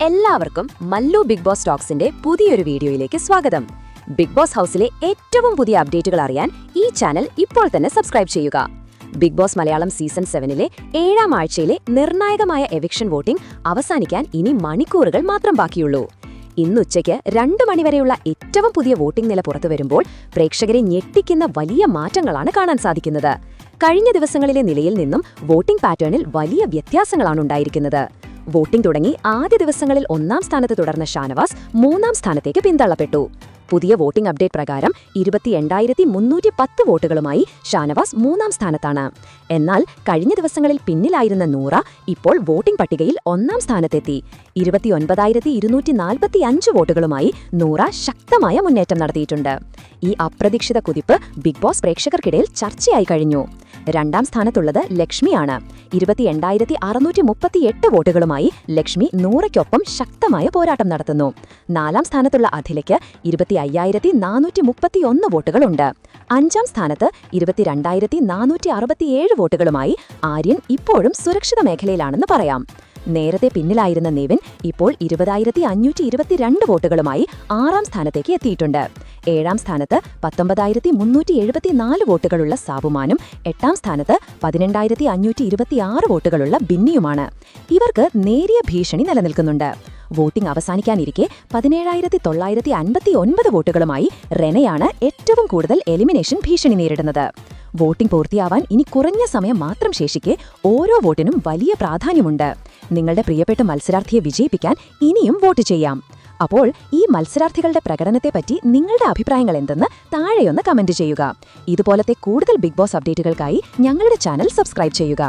എല്ലാവർക്കും Mallu big boss ടോക്സിന്റെ പുതിയൊരു വീഡിയോയിലേക്ക് സ്വാഗതം. ബിഗ് ബോസ് ഹൗസിലെ ഏറ്റവും പുതിയ അപ്ഡേറ്റുകൾ അറിയാൻ ഈ ചാനൽ ഇപ്പോൾ തന്നെ സബ്സ്ക്രൈബ് ചെയ്യുക. ബിഗ് ബോസ് മലയാളം സീസൺ 7-ലെ 7ാം ആഴ്ചയിലെ നിർണായകമായ എവിക്ഷൻ വോട്ടിംഗ് അവസാനിക്കാൻ ഇനി മണിക്കൂറുകൾ മാത്രം ബാക്കിയുള്ളൂ. ഇന്നുച്ചയ്ക്ക് 2 മണിവരെയുള്ള ഏറ്റവും പുതിയ വോട്ടിംഗ് നില പുറത്തുവരുമ്പോൾ പ്രേക്ഷകരെ ഞെട്ടിക്കുന്ന വലിയ മാറ്റങ്ങളാണ് കാണാൻ സാധിക്കുന്നത്. കഴിഞ്ഞ ദിവസങ്ങളിലെ നിലയിൽ നിന്നും വോട്ടിംഗ് പാറ്റേണിൽ വലിയ വ്യത്യാസങ്ങളാണ് ഉണ്ടായിരിക്കുന്നത്. വോട്ടിംഗ് തുടങ്ങി ആദ്യ ദിവസങ്ങളിൽ 1ാം സ്ഥാനത്ത് തുടർന്ന ഷാനവാസ് 3ാം സ്ഥാനത്തേക്ക് പിന്തള്ളപ്പെട്ടു. പുതിയ വോട്ടിംഗ് അപ്ഡേറ്റ് പ്രകാരം 28,310 വോട്ടുകളുമായി ഷാനവാസ് 3ാം സ്ഥാനത്താണ്. എന്നാൽ കഴിഞ്ഞ ദിവസങ്ങളിൽ പിന്നിലായിരുന്ന നൂറ ഇപ്പോൾ വോട്ടിംഗ് പട്ടികയിൽ 1ാം സ്ഥാനത്തെത്തി. 29,245 വോട്ടുകളുമായി നൂറ ശക്തമായ മുന്നേറ്റം നടത്തിയിട്ടുണ്ട്. ഈ അപ്രതീക്ഷിത കുതിപ്പ് ബിഗ് ബോസ് പ്രേക്ഷകർക്കിടയിൽ ചർച്ചയായി കഴിഞ്ഞു. 2ാം സ്ഥാനത്തുള്ളത് ലക്ഷ്മിയാണ്. 28,638 വോട്ടുകളുമായി ലക്ഷ്മി നൂറയ്ക്കൊപ്പം ശക്തമായ പോരാട്ടം നടത്തുന്നു. 4ാം സ്ഥാനത്തുള്ള അഖിലയ്ക്ക് 25,431 വോട്ടുകളുണ്ട്. 5ാം സ്ഥാനത്ത് 22,467 വോട്ടുകളുമായി ആര്യൻ ഇപ്പോഴും സുരക്ഷിത മേഖലയിലാണെന്ന് പറയാം. നേരത്തെ പിന്നിലായിരുന്ന നിവിൻ ഇപ്പോൾ 20,522 വോട്ടുകളുമായി 6ാം സ്ഥാനത്തേക്ക് എത്തിയിട്ടുണ്ട്. 7ാം സ്ഥാനത്ത് 19,374 വോട്ടുകളുള്ള സാബുമാനും 8ാം സ്ഥാനത്ത് 12,526 വോട്ടുകളുള്ള ബിന്നിയുമാണ്. ഇവർക്ക് നേരിയ ഭീഷണി നിലനിൽക്കുന്നുണ്ട്. വോട്ടിംഗ് അവസാനിക്കാനിരിക്കെ 17,959 വോട്ടുകളുമായി റെനയാണ് ഏറ്റവും കൂടുതൽ എലിമിനേഷൻ ഭീഷണി നേരിടുന്നത്. വോട്ടിംഗ് പൂർത്തിയാവാൻ ഇനി കുറഞ്ഞ സമയം മാത്രം ശേഷിക്കെ ഓരോ വോട്ടിനും വലിയ പ്രാധാന്യമുണ്ട്. നിങ്ങളുടെ പ്രിയപ്പെട്ട മത്സരാർത്ഥിയെ വിജയിപ്പിക്കാൻ ഇനിയും വോട്ട് ചെയ്യാം. അപ്പോൾ ഈ മത്സരാർത്ഥികളുടെ പ്രകടനത്തെപ്പറ്റി നിങ്ങളുടെ അഭിപ്രായങ്ങൾ എന്തെന്ന് താഴെയൊന്ന് കമന്റ് ചെയ്യുക. ഇതുപോലത്തെ കൂടുതൽ ബിഗ് ബോസ് അപ്ഡേറ്റുകൾക്കായി ഞങ്ങളുടെ ചാനൽ സബ്സ്ക്രൈബ് ചെയ്യുക.